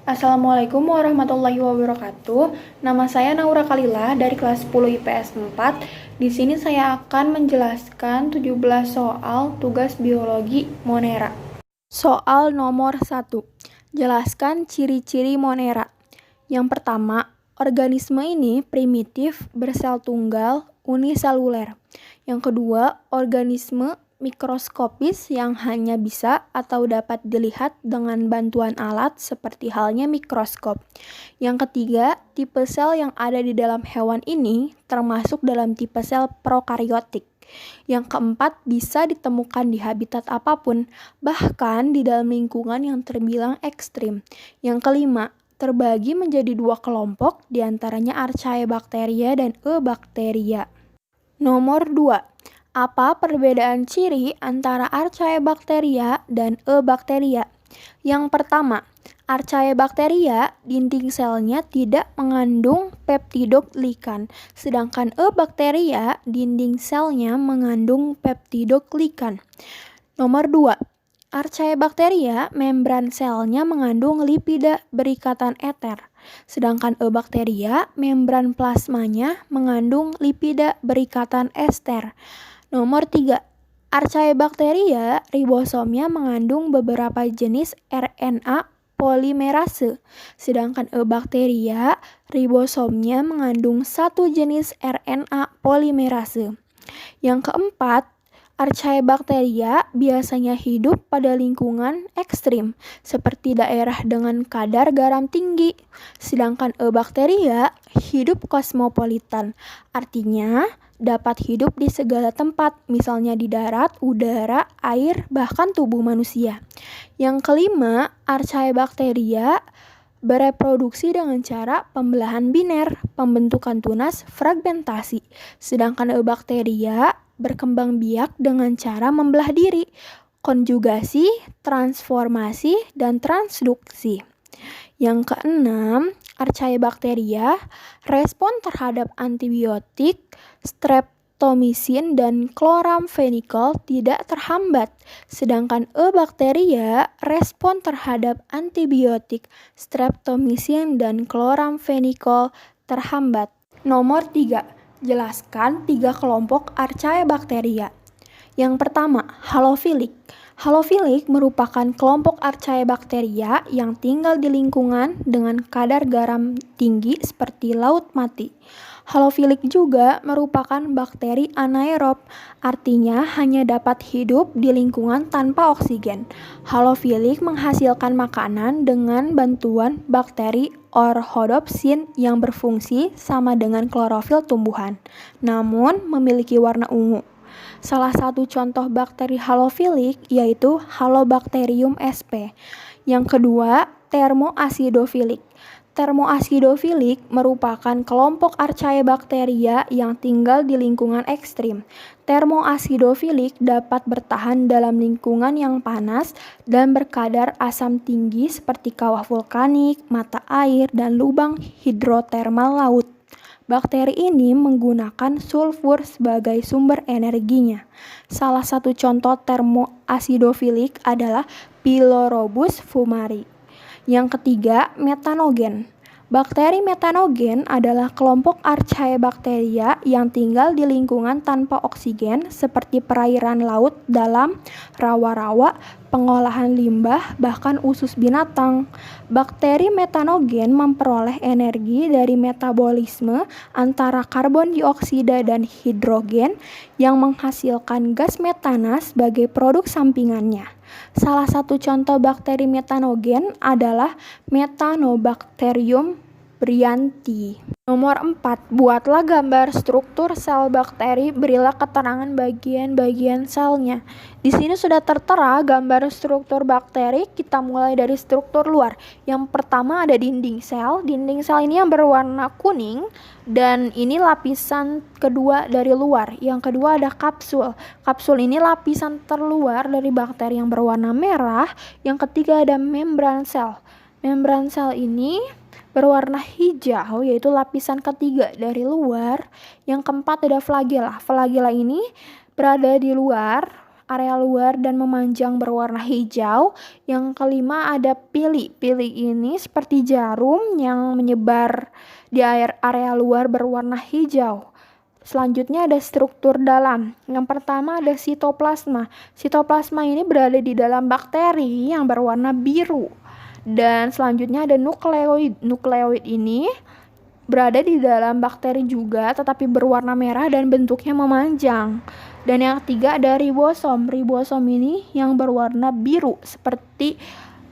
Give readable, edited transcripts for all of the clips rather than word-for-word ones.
Assalamualaikum warahmatullahi wabarakatuh. Nama saya Naura Kalila dari kelas 10 IPS 4. Di sini saya akan menjelaskan 17 soal tugas biologi Monera. Soal nomor 1. Jelaskan ciri-ciri Monera. Yang pertama, organisme ini primitif, bersel tunggal, uniseluler. Yang kedua, organisme mikroskopis yang hanya bisa atau dapat dilihat dengan bantuan alat seperti halnya mikroskop. Yang ketiga, tipe sel yang ada di dalam hewan ini termasuk dalam tipe sel prokaryotik. Yang keempat, bisa ditemukan di habitat apapun, bahkan di dalam lingkungan yang terbilang ekstrim. Yang kelima, terbagi menjadi dua kelompok, diantaranya Archaebacteria dan Eubacteria. Nomor 2. Apa perbedaan ciri antara Archaebacteria dan Eubacteria? Yang pertama, Archaebacteria dinding selnya tidak mengandung peptidoglikan, sedangkan Eubacteria dinding selnya mengandung peptidoglikan. Nomor 2. Archaebacteria membran selnya mengandung lipida berikatan eter, sedangkan Eubacteria membran plasmanya mengandung lipida berikatan ester. Nomor 3. Archaebacteria ribosomnya mengandung beberapa jenis RNA polimerase, sedangkan Eubacteria ribosomnya mengandung satu jenis RNA polimerase. Yang keempat, Archaebacteria biasanya hidup pada lingkungan ekstrim, seperti daerah dengan kadar garam tinggi, sedangkan Eubacteria hidup kosmopolitan, artinya dapat hidup di segala tempat, misalnya di darat, udara, air, bahkan tubuh manusia. Yang kelima, Archaebacteria bereproduksi dengan cara pembelahan biner, pembentukan tunas, fragmentasi, sedangkan Eubacteria berkembang biak dengan cara membelah diri, konjugasi, transformasi, dan transduksi. Yang keenam, Archaebacteria respon terhadap antibiotik, streptomycin, dan chloramphenicol tidak terhambat, sedangkan Eubacteria respon terhadap antibiotik, streptomycin, dan chloramphenicol terhambat. Nomor 3. Jelaskan 3 kelompok Archaebacteria. Yang pertama, halofilik. Halofilik merupakan kelompok Archaebacteria yang tinggal di lingkungan dengan kadar garam tinggi seperti laut mati. Halofilik juga merupakan bakteri anaerob, artinya hanya dapat hidup di lingkungan tanpa oksigen. Halofilik menghasilkan makanan dengan bantuan bakteri orhodopsin yang berfungsi sama dengan klorofil tumbuhan, namun memiliki warna ungu. Salah satu contoh bakteri halofilik yaitu Halobacterium sp. Yang kedua, termoasidofilik. Termoasidofilik merupakan kelompok Archaebacteria yang tinggal di lingkungan ekstrim. Termoasidofilik dapat bertahan dalam lingkungan yang panas dan berkadar asam tinggi seperti kawah vulkanik, mata air, dan lubang hidrotermal laut. Bakteri ini menggunakan sulfur sebagai sumber energinya. Salah satu contoh termoasidofilik adalah Pylorobus fumari. Yang ketiga, metanogen. Bakteri metanogen adalah kelompok Archaebacteria yang tinggal di lingkungan tanpa oksigen seperti perairan laut dalam, rawa-rawa, pengolahan limbah, bahkan usus binatang. Bakteri metanogen memperoleh energi dari metabolisme antara karbon dioksida dan hidrogen yang menghasilkan gas metana sebagai produk sampingannya. Salah satu contoh bakteri metanogen adalah Methanobacterium brianti. Nomor 4. Buatlah gambar struktur sel bakteri, berilah keterangan bagian-bagian selnya. Di sini sudah tertera gambar struktur bakteri. Kita mulai dari struktur luar. Yang pertama ada dinding sel. Dinding sel ini yang berwarna kuning dan ini lapisan kedua dari luar. Yang kedua ada kapsul. Kapsul ini lapisan terluar dari bakteri yang berwarna merah. Yang ketiga ada membran sel. Membran sel ini berwarna hijau, yaitu lapisan ketiga dari luar. Yang keempat ada flagela. Flagela ini berada di luar area luar dan memanjang berwarna hijau. Yang kelima ada pili. Pili ini seperti jarum yang menyebar di area luar berwarna hijau. Selanjutnya ada struktur dalam. Yang pertama ada sitoplasma. Sitoplasma ini berada di dalam bakteri yang berwarna biru. Dan selanjutnya ada nukleoid. Nukleoid ini berada di dalam bakteri juga tetapi berwarna merah dan bentuknya memanjang. Dan yang ketiga ada ribosom. Ribosom ini yang berwarna biru seperti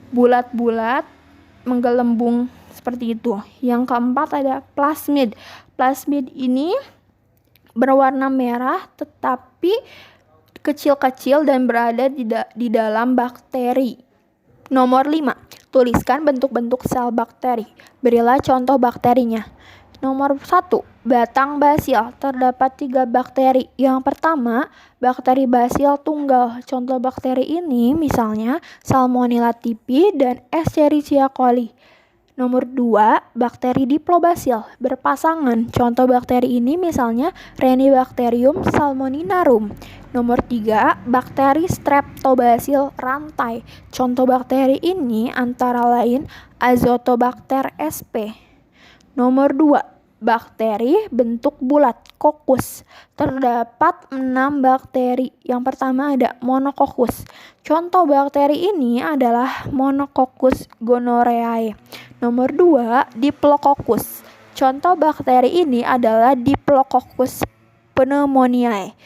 bulat-bulat menggelembung seperti itu. Yang keempat ada plasmid. Plasmid ini berwarna merah tetapi kecil-kecil dan berada di dalam bakteri. Nomor 5. Tuliskan bentuk-bentuk sel bakteri. Berilah contoh bakterinya. Nomor 1. Batang basil. Terdapat 3 bakteri. Yang pertama, bakteri basil tunggal. Contoh bakteri ini misalnya Salmonella typhi dan Escherichia coli. Nomor 2, bakteri diplobasil berpasangan. Contoh bakteri ini misalnya Renibacterium salmoninarum. Nomor 3, bakteri streptobasil rantai. Contoh bakteri ini antara lain Azotobacter sp. Nomor 2, bakteri bentuk bulat, kokus. Terdapat 6 bakteri. Yang pertama ada monococcus. Contoh bakteri ini adalah Monococcus gonorrhoeae. Nomor 2, Diplococcus. Contoh bakteri ini adalah Diplococcus pneumoniae.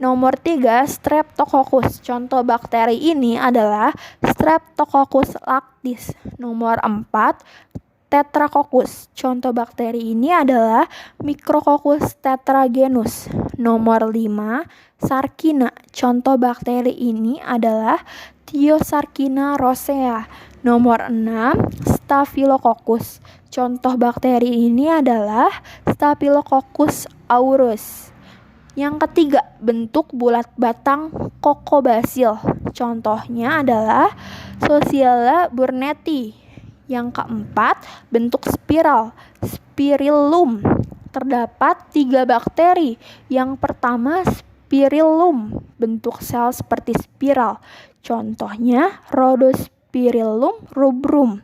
Nomor 3, Streptococcus. Contoh bakteri ini adalah Streptococcus lactis. Nomor 4, Tetracoccus. Contoh bakteri ini adalah Micrococcus tetragenus. Nomor 5, Sarkina. Contoh bakteri ini adalah Thiosarkina rosea. Nomor 6, Staphylococcus. Contoh bakteri ini adalah Staphylococcus aureus. Yang ketiga, bentuk bulat batang Coccobacil. Contohnya adalah Sociala burnetii. Yang keempat, bentuk spiral, Spirillum. Terdapat 3 bakteri. Yang pertama, Spirillum, bentuk sel seperti spiral. Contohnya Rhodospirillum rubrum.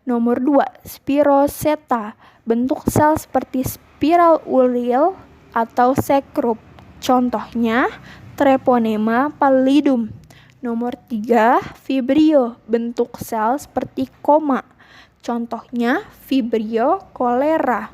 Nomor 2, Spiroseta, bentuk sel seperti spiral uril atau sekrup. Contohnya Treponema pallidum. Nomor 3, Vibrio, bentuk sel seperti koma. Contohnya Vibrio cholera.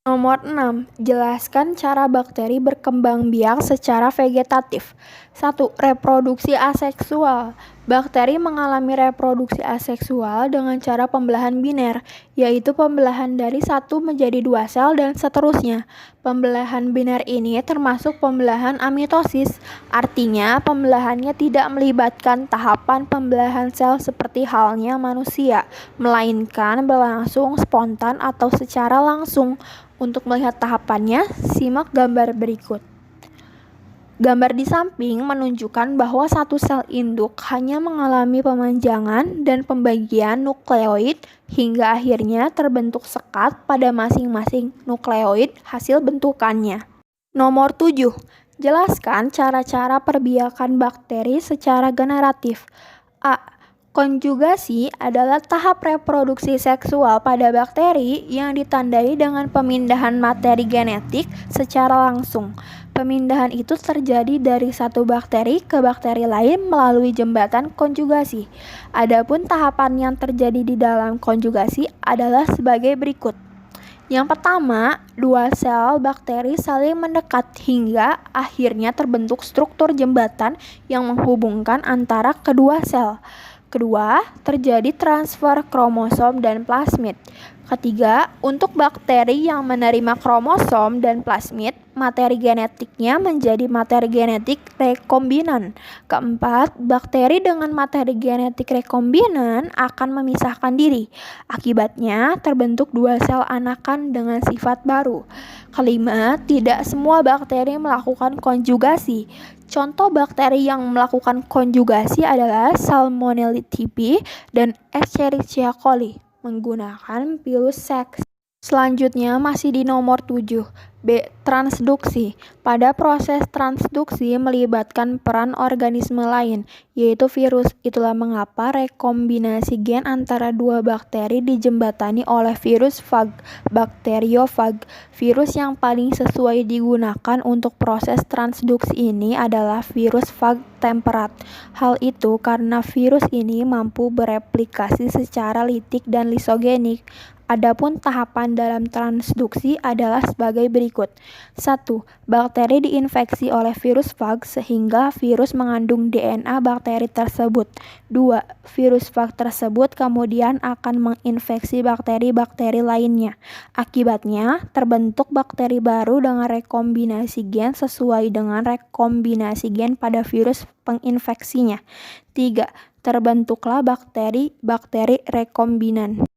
Nomor 6, jelaskan cara bakteri berkembang biak secara vegetatif. 1. Reproduksi aseksual. Bakteri mengalami reproduksi aseksual dengan cara pembelahan biner, yaitu pembelahan dari 1 menjadi 2 sel dan seterusnya. Pembelahan biner ini termasuk pembelahan amitosis, artinya pembelahannya tidak melibatkan tahapan pembelahan sel seperti halnya manusia, melainkan berlangsung spontan atau secara langsung. Untuk melihat tahapannya, simak gambar berikut. Gambar di samping menunjukkan bahwa satu sel induk hanya mengalami pemanjangan dan pembagian nukleoid hingga akhirnya terbentuk sekat pada masing-masing nukleoid hasil bentukannya. Nomor 7. Jelaskan cara-cara perbiakan bakteri secara generatif. A. Konjugasi adalah tahap reproduksi seksual pada bakteri yang ditandai dengan pemindahan materi genetik secara langsung. Pemindahan itu terjadi dari satu bakteri ke bakteri lain melalui jembatan konjugasi. Adapun tahapan yang terjadi di dalam konjugasi adalah sebagai berikut. Yang pertama, 2 sel bakteri saling mendekat hingga akhirnya terbentuk struktur jembatan yang menghubungkan antara kedua sel. Kedua, terjadi transfer kromosom dan plasmid. Ketiga, untuk bakteri yang menerima kromosom dan plasmid, materi genetiknya menjadi materi genetik rekombinan. Keempat, bakteri dengan materi genetik rekombinan akan memisahkan diri. Akibatnya, terbentuk 2 sel anakan dengan sifat baru. Kelima, tidak semua bakteri melakukan konjugasi. Contoh bakteri yang melakukan konjugasi adalah Salmonella typhi dan Escherichia coli menggunakan pilus seks. Selanjutnya masih di nomor 7. B. Transduksi. Pada proses transduksi melibatkan peran organisme lain, yaitu virus. Itulah mengapa rekombinasi gen antara dua bakteri dijembatani oleh virus fag, bakteriofag. Virus yang paling sesuai digunakan untuk proses transduksi ini adalah virus fag temperat. Hal itu karena virus ini mampu bereplikasi secara litik dan lisogenik. Adapun tahapan dalam transduksi adalah sebagai berikut. 1. Bakteri diinfeksi oleh virus fag sehingga virus mengandung DNA bakteri tersebut. 2. Virus fag tersebut kemudian akan menginfeksi bakteri-bakteri lainnya. Akibatnya, terbentuk bakteri baru dengan rekombinasi gen sesuai dengan rekombinasi gen pada virus penginfeksinya. 3. Terbentuklah bakteri-bakteri rekombinan.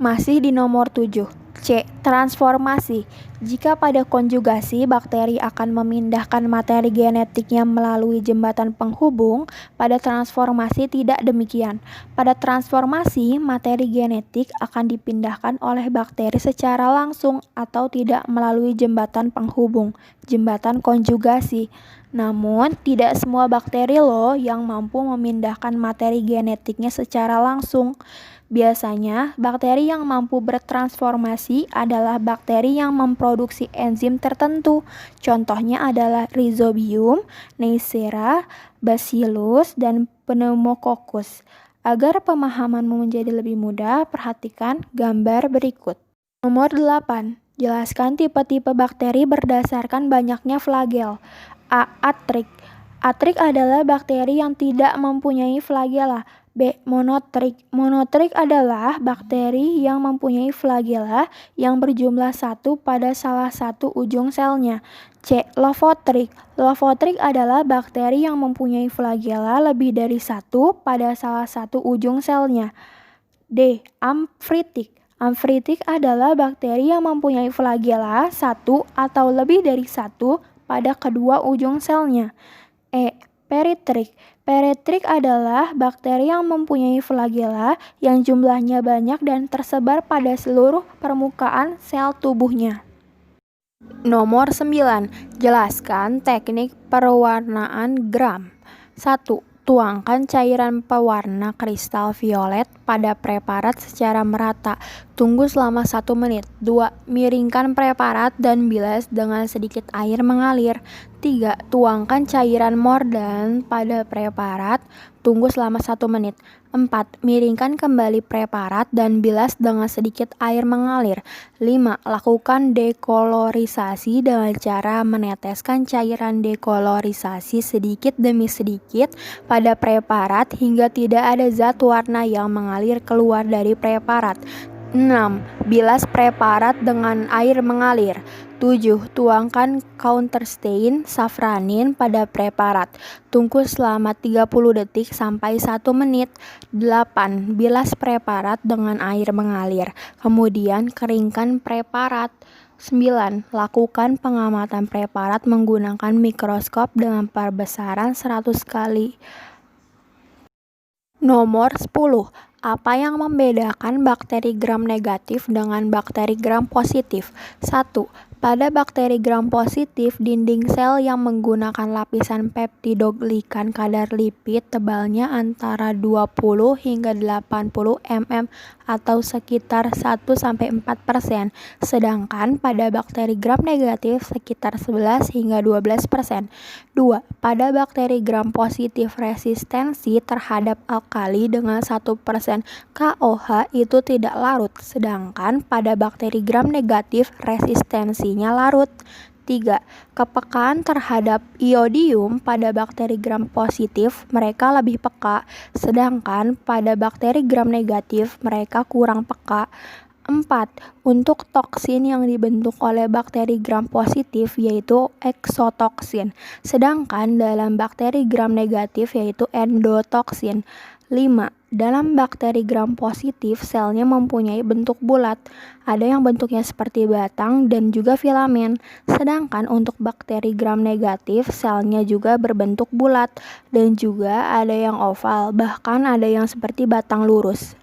Masih di nomor 7. C. Transformasi. Jika pada konjugasi bakteri akan memindahkan materi genetiknya melalui jembatan penghubung, pada transformasi tidak demikian. Pada transformasi, materi genetik akan dipindahkan oleh bakteri secara langsung atau tidak melalui jembatan penghubung, jembatan konjugasi. Namun, tidak semua bakteri yang mampu memindahkan materi genetiknya secara langsung. Biasanya, bakteri yang mampu bertransformasi adalah bakteri yang memproduksi enzim tertentu. Contohnya adalah Rhizobium, Neisseria, Bacillus, dan Pneumococcus. Agar pemahamanmu menjadi lebih mudah, perhatikan gambar berikut. Nomor 8. Jelaskan tipe-tipe bakteri berdasarkan banyaknya flagel. A. Atrik. Atrik adalah bakteri yang tidak mempunyai flagela. B. Monotrik. Monotrik adalah bakteri yang mempunyai flagela yang berjumlah 1 pada salah satu ujung selnya. C. Lovotrik. Lovotrik adalah bakteri yang mempunyai flagela lebih dari 1 pada salah satu ujung selnya. D. Amfitric. Amfitric adalah bakteri yang mempunyai flagela 1 atau lebih dari 1 pada kedua ujung selnya. E. Peritric. Peritric adalah bakteri yang mempunyai flagela yang jumlahnya banyak dan tersebar pada seluruh permukaan sel tubuhnya. Nomor 9. Jelaskan teknik perwarnaan gram. 1. Tuangkan cairan pewarna kristal violet pada preparat secara merata. Tunggu selama 1 menit. 2. Miringkan preparat dan bilas dengan sedikit air mengalir. 3. Tuangkan cairan mordant pada preparat. Tunggu selama 1 menit. 4. Miringkan kembali preparat dan bilas dengan sedikit air mengalir. 5. Lakukan dekolorisasi dengan cara meneteskan cairan dekolorisasi sedikit demi sedikit pada preparat hingga tidak ada zat warna yang mengalir keluar dari preparat. 6. Bilas preparat dengan air mengalir. 7. Tuangkan counterstain safranin pada preparat. Tunggu selama 30 detik sampai 1 menit. 8. Bilas preparat dengan air mengalir. Kemudian keringkan preparat. 9. Lakukan pengamatan preparat menggunakan mikroskop dengan perbesaran 100 kali. Nomor 10. Apa yang membedakan bakteri gram negatif dengan bakteri gram positif? 1. Pada bakteri gram positif, dinding sel yang menggunakan lapisan peptidoglikan kadar lipid tebalnya antara 20 hingga 80 mm atau sekitar 1-4%, sedangkan pada bakteri gram negatif sekitar 11 hingga 12%. 2. Pada bakteri gram positif resistensi terhadap alkali dengan 1% KOH itu tidak larut, sedangkan pada bakteri gram negatif resistensinya larut. 3. Kepekaan terhadap iodium pada bakteri gram positif mereka lebih peka, sedangkan pada bakteri gram negatif mereka kurang peka. 4. Untuk toksin yang dibentuk oleh bakteri gram positif yaitu eksotoksin, sedangkan dalam bakteri gram negatif yaitu endotoksin. 5. Dalam bakteri gram positif, selnya mempunyai bentuk bulat. Ada yang bentuknya seperti batang dan juga filamen. Sedangkan untuk bakteri gram negatif, selnya juga berbentuk bulat dan juga ada yang oval, bahkan ada yang seperti batang lurus.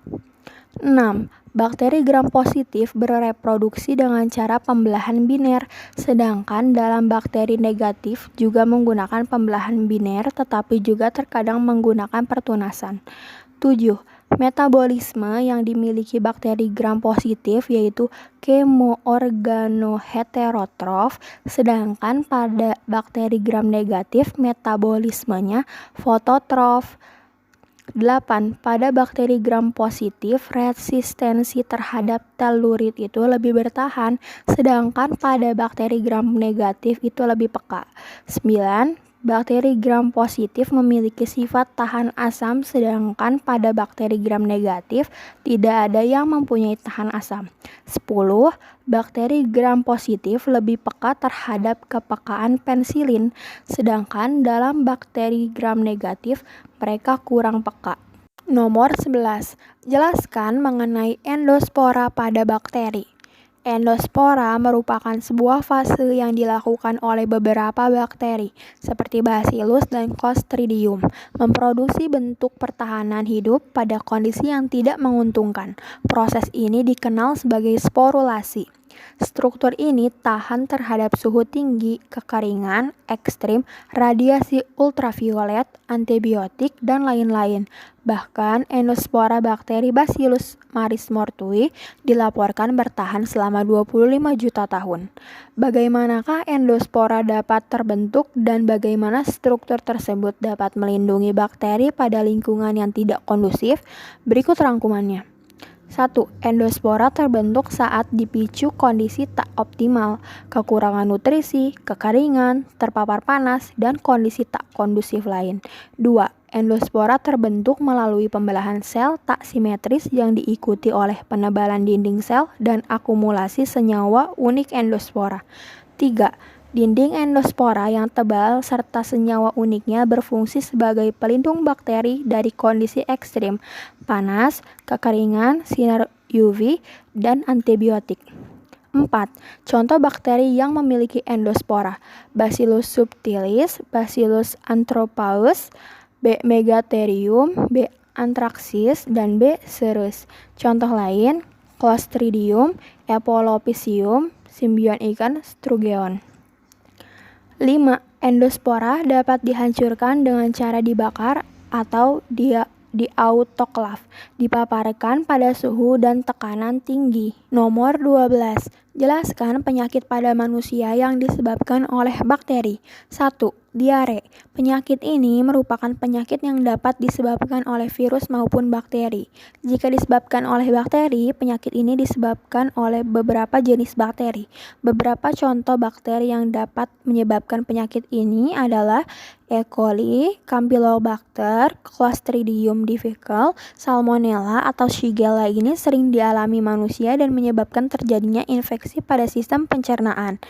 6. Bakteri gram positif bereproduksi dengan cara pembelahan biner, sedangkan dalam bakteri negatif juga menggunakan pembelahan biner tetapi juga terkadang menggunakan pertunasan. 7. Metabolisme yang dimiliki bakteri gram positif yaitu kemoorganoheterotrof, sedangkan pada bakteri gram negatif metabolismenya fototrof. 8. Pada bakteri gram positif, resistensi terhadap telurit itu lebih bertahan, sedangkan pada bakteri gram negatif itu lebih peka. 9. Bakteri gram positif memiliki sifat tahan asam, sedangkan pada bakteri gram negatif tidak ada yang mempunyai tahan asam. 10. Bakteri gram positif lebih peka terhadap kepekaan pensilin, sedangkan dalam bakteri gram negatif mereka kurang peka. Nomor 11. Jelaskan mengenai endospora pada bakteri. Endospora merupakan sebuah fase yang dilakukan oleh beberapa bakteri, seperti Bacillus dan Clostridium, memproduksi bentuk pertahanan hidup pada kondisi yang tidak menguntungkan. Proses ini dikenal sebagai sporulasi. Struktur ini tahan terhadap suhu tinggi, kekeringan ekstrim, radiasi ultraviolet, antibiotik, dan lain-lain. Bahkan endospora bakteri Bacillus marismortui dilaporkan bertahan selama 25 juta tahun. Bagaimanakah endospora dapat terbentuk dan bagaimana struktur tersebut dapat melindungi bakteri pada lingkungan yang tidak kondusif? Berikut rangkumannya. 1. Endospora terbentuk saat dipicu kondisi tak optimal, kekurangan nutrisi, kekeringan, terpapar panas, dan kondisi tak kondusif lain. 2. Endospora terbentuk melalui pembelahan sel tak simetris yang diikuti oleh penebalan dinding sel dan akumulasi senyawa unik endospora. 3. Dinding endospora yang tebal serta senyawa uniknya berfungsi sebagai pelindung bakteri dari kondisi ekstrim, panas, kekeringan, sinar UV, dan antibiotik. 4. Contoh bakteri yang memiliki endospora: Bacillus subtilis, Bacillus anthropaeus, B. megatherium, B. anthracis, dan B. cereus. Contoh lain: Clostridium, Epolipisium, Symbion ikan, Strugeon. 5. Endospora dapat dihancurkan dengan cara dibakar atau diautoklav, dipaparkan pada suhu dan tekanan tinggi. Nomor 12. Jelaskan penyakit pada manusia yang disebabkan oleh bakteri. 1. Diare. Penyakit ini merupakan penyakit yang dapat disebabkan oleh virus maupun bakteri. Jika disebabkan oleh bakteri, penyakit ini disebabkan oleh beberapa jenis bakteri. Beberapa contoh bakteri yang dapat menyebabkan penyakit ini adalah E. coli, Campylobacter, Clostridium difficile, Salmonella atau Shigella. Ini sering dialami manusia dan menyebabkan terjadinya infeksi pada sistem pencernaan.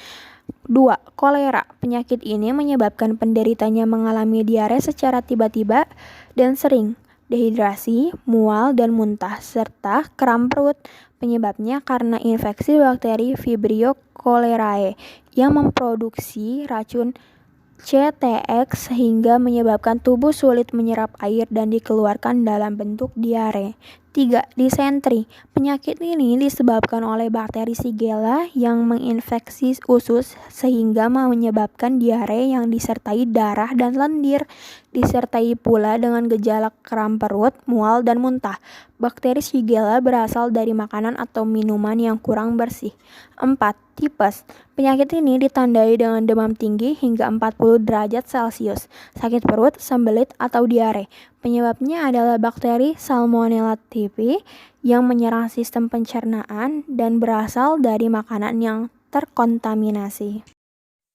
2. Kolera. Penyakit ini menyebabkan penderitanya mengalami diare secara tiba-tiba dan sering, dehidrasi, mual dan muntah, serta kram perut. Penyebabnya karena infeksi bakteri Vibrio cholerae yang memproduksi racun CTX sehingga menyebabkan tubuh sulit menyerap air dan dikeluarkan dalam bentuk diare. 3. Disentri. Penyakit ini disebabkan oleh bakteri Shigella yang menginfeksi usus sehingga menyebabkan diare yang disertai darah dan lendir, disertai pula dengan gejala kram perut, mual, dan muntah. Bakteri Shigella berasal dari makanan atau minuman yang kurang bersih. 4. Tipes. Penyakit ini ditandai dengan demam tinggi hingga 40 derajat Celcius, sakit perut, sembelit, atau diare. Penyebabnya adalah bakteri Salmonella typhi yang menyerang sistem pencernaan dan berasal dari makanan yang terkontaminasi.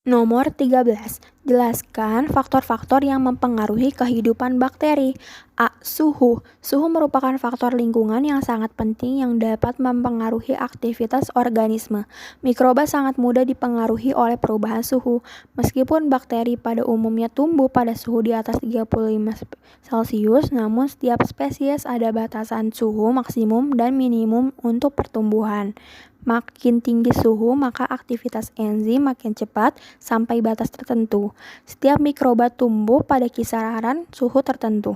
Nomor 13. Jelaskan faktor-faktor yang mempengaruhi kehidupan bakteri. A. Suhu. Suhu merupakan faktor lingkungan yang sangat penting yang dapat mempengaruhi aktivitas organisme. Mikroba sangat mudah dipengaruhi oleh perubahan suhu. Meskipun bakteri pada umumnya tumbuh pada suhu di atas 35 Celcius, namun setiap spesies ada batasan suhu maksimum dan minimum untuk pertumbuhan. Makin tinggi suhu, maka aktivitas enzim makin cepat sampai batas tertentu. Setiap mikroba tumbuh pada kisaran suhu tertentu.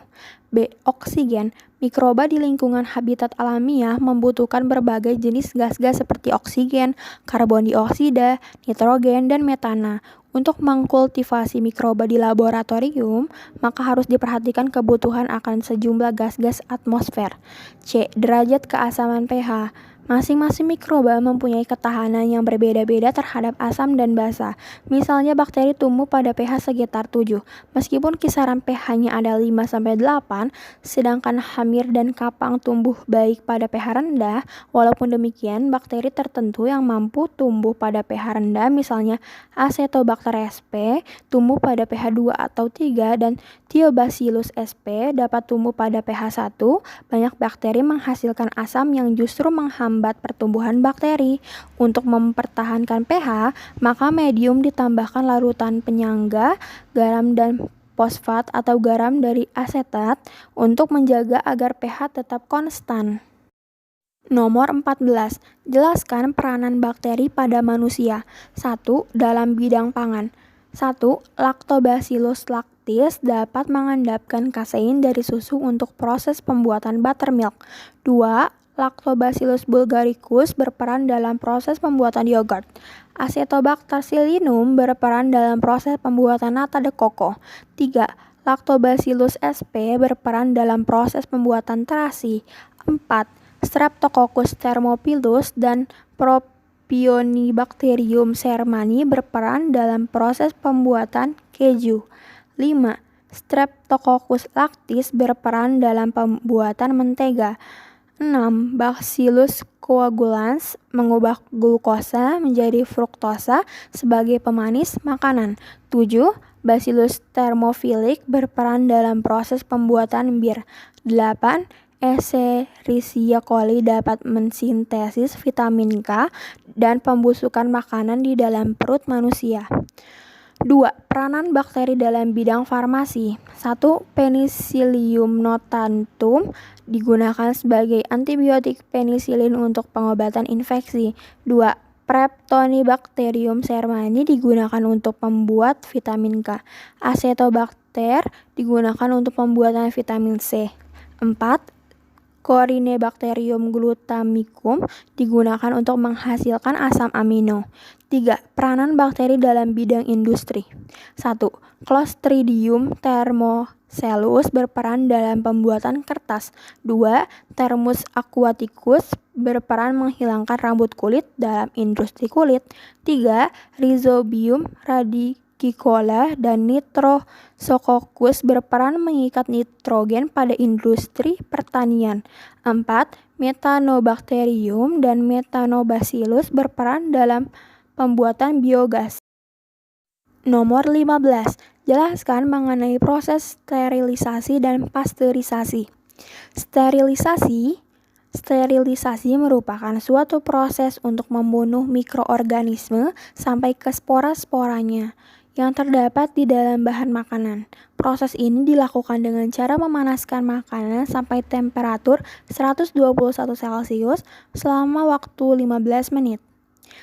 B. Oksigen. Mikroba di lingkungan habitat alamiah membutuhkan berbagai jenis gas-gas seperti oksigen, karbon dioksida, nitrogen, dan metana. Untuk mengkultivasi mikroba di laboratorium, maka harus diperhatikan kebutuhan akan sejumlah gas-gas atmosfer. C. Derajat keasaman pH. Masing-masing mikroba mempunyai ketahanan yang berbeda-beda terhadap asam dan basa. Misalnya bakteri tumbuh pada pH sekitar 7, meskipun kisaran pH-nya ada 5-8, sedangkan hamir dan kapang tumbuh baik pada pH rendah. Walaupun demikian, bakteri tertentu yang mampu tumbuh pada pH rendah, misalnya Acetobacter sp, tumbuh pada pH 2 atau 3, dan Thiobacillus sp dapat tumbuh pada pH 1. Banyak bakteri menghasilkan asam yang justru menghambat pertumbuhan bakteri. Untuk mempertahankan pH, maka medium ditambahkan larutan penyangga, garam dan fosfat atau garam dari asetat untuk menjaga agar pH tetap konstan. Nomor 14. Jelaskan peranan bakteri pada manusia. 1. Dalam bidang pangan. 1. Lactobacillus lactis dapat mengendapkan kasein dari susu untuk proses pembuatan buttermilk. 2. Lactobacillus bulgaricus berperan dalam proses pembuatan yogurt. Acetobacter psyllinum berperan dalam proses pembuatan nata de coco. 3. Lactobacillus sp berperan dalam proses pembuatan terasi. 4. Streptococcus thermophilus dan Propionibacterium shermani berperan dalam proses pembuatan keju. 5. Streptococcus lactis berperan dalam pembuatan mentega. 6. Bacillus coagulans mengubah glukosa menjadi fruktosa sebagai pemanis makanan. 7. Bacillus thermophilic berperan dalam proses pembuatan bir. 8. Escherichia coli dapat mensintesis vitamin K dan pembusukan makanan di dalam perut manusia. 2. Peranan bakteri dalam bidang farmasi. 1. Penicillium notatum digunakan sebagai antibiotik penisilin untuk pengobatan infeksi. 2. Propionibacterium shermani digunakan untuk membuat vitamin K. Acetobacter digunakan untuk pembuatan vitamin C. 4. Corynebacterium glutamicum digunakan untuk menghasilkan asam amino. 3. Peranan bakteri dalam bidang industri. 1. Clostridium thermococcus berperan dalam pembuatan kertas. 2. Thermus aquaticus berperan menghilangkan rambut kulit dalam industri kulit. 3. Rhizobium radiculola dan Nitrosococcus berperan mengikat nitrogen pada industri pertanian. 4. Methanobacterium dan Methanobacillus berperan dalam pembuatan biogas. Nomor 15. Jelaskan mengenai proses sterilisasi dan pasteurisasi. Sterilisasi merupakan suatu proses untuk membunuh mikroorganisme sampai ke spora-sporanya yang terdapat di dalam bahan makanan. Proses ini dilakukan dengan cara memanaskan makanan sampai temperatur 121 Celcius selama waktu 15 menit.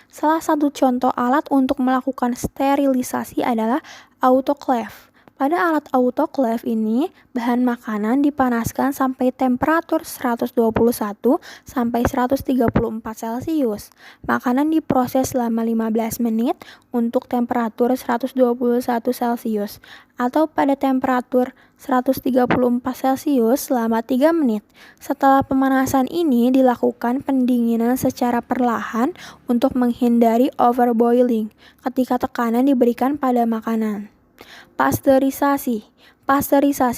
Salah satu contoh alat untuk melakukan sterilisasi adalah autoclave. Pada alat autoclave ini, bahan makanan dipanaskan sampai temperatur 121 sampai 134 Celcius. Makanan diproses selama 15 menit untuk temperatur 121 Celcius atau pada temperatur 134 Celcius selama 3 menit. Setelah pemanasan ini dilakukan pendinginan secara perlahan untuk menghindari overboiling ketika tekanan diberikan pada makanan. Pasteurisasi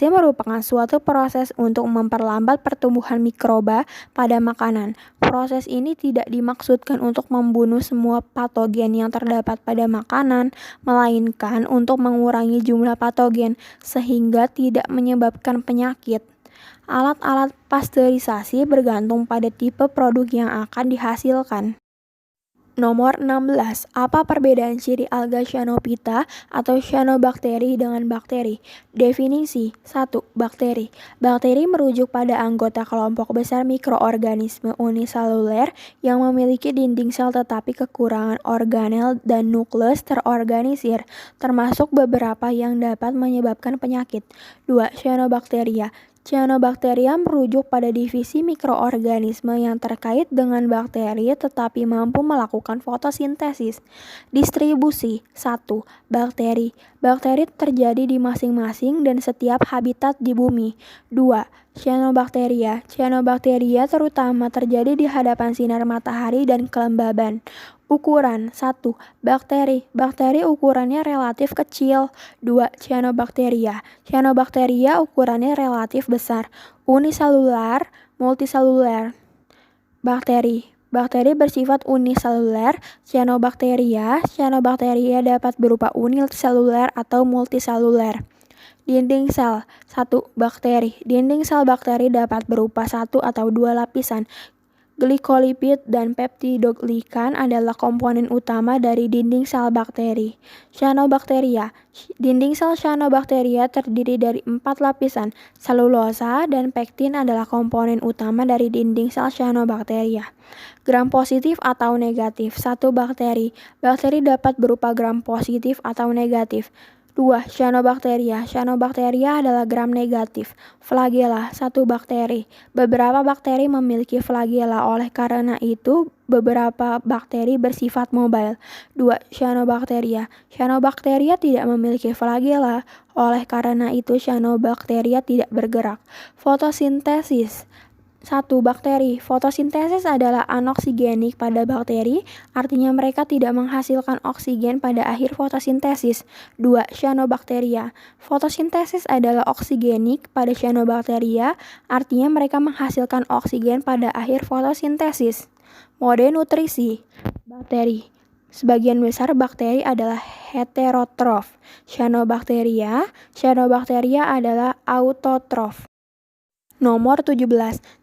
merupakan suatu proses untuk memperlambat pertumbuhan mikroba pada makanan. Proses ini tidak dimaksudkan untuk membunuh semua patogen yang terdapat pada makanan, melainkan untuk mengurangi jumlah patogen sehingga tidak menyebabkan penyakit. Alat-alat pasteurisasi bergantung pada tipe produk yang akan dihasilkan. Nomor 16. Apa perbedaan ciri alga cyanophyta atau cyanobacteria dengan bakteri? Definisi 1. Bakteri. Bakteri merujuk pada anggota kelompok besar mikroorganisme uniseluler yang memiliki dinding sel tetapi kekurangan organel dan nukleus terorganisir, termasuk beberapa yang dapat menyebabkan penyakit. 2. Cyanobacteria. Cyanobacteria merujuk pada divisi mikroorganisme yang terkait dengan bakteri tetapi mampu melakukan fotosintesis. Distribusi 1. Bakteri. Bakteri terjadi di masing-masing dan setiap habitat di bumi. 2. Cyanobacteria. Cyanobacteria terutama terjadi di hadapan sinar matahari dan kelembaban. Ukuran 1. Bakteri. Bakteri ukurannya relatif kecil. 2. Cyanobacteria. Cyanobacteria ukurannya relatif besar. Uniselular, multiseluler. Bakteri. Bakteri bersifat uniseluler. Cyanobacteria. Cyanobacteria dapat berupa uniseluler atau multiseluler. Dinding sel 1. Bakteri. Dinding sel bakteri dapat berupa satu atau dua lapisan. Glikolipid dan peptidoglikan adalah komponen utama dari dinding sel bakteri. Cyanobacteria. Dinding sel cyanobacteria terdiri dari 4 lapisan. Selulosa dan pektin adalah komponen utama dari dinding sel cyanobacteria. Gram positif atau negatif. 1. Bakteri. Bakteri dapat berupa gram positif atau negatif. 2. Cyanobacteria. Cyanobacteria adalah gram negatif. Flagela. 1. Bakteri. Beberapa bakteri memiliki flagela, oleh karena itu beberapa bakteri bersifat mobile. 2. Cyanobacteria. Cyanobacteria tidak memiliki flagela, oleh karena itu cyanobacteria tidak bergerak. Fotosintesis 1. Bakteri. Fotosintesis adalah anoksigenik pada bakteri, artinya mereka tidak menghasilkan oksigen pada akhir fotosintesis. 2. Cyanobacteria. Fotosintesis adalah oksigenik pada cyanobacteria, artinya mereka menghasilkan oksigen pada akhir fotosintesis. Mode nutrisi. Bakteri. Sebagian besar bakteri adalah heterotrof. Cyanobacteria adalah autotrof. Nomor 17.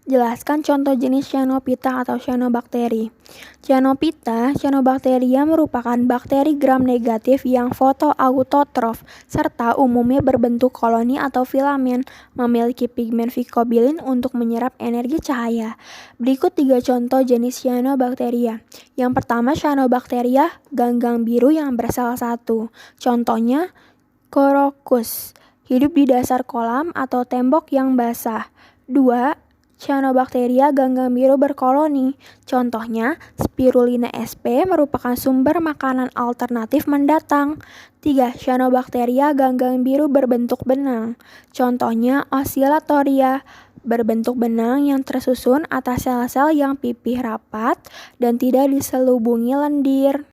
Jelaskan contoh jenis cyanophyta atau cyanobacteria. Cyanobacteria merupakan bakteri gram negatif yang fotoautotrof serta umumnya berbentuk koloni atau filamen, memiliki pigmen phycobilin untuk menyerap energi cahaya. Berikut 3 contoh jenis cyanobacteria. Yang pertama, cyanobacteria ganggang biru yang bersel satu. Contohnya, Coccus, hidup di dasar kolam atau tembok yang basah. 2. Cyanobacteria ganggang biru berkoloni. Contohnya, Spirulina sp merupakan sumber makanan alternatif mendatang. 3. Cyanobacteria ganggang biru berbentuk benang. Contohnya, Oscillatoria, berbentuk benang yang tersusun atas sel-sel yang pipih rapat dan tidak diselubungi lendir.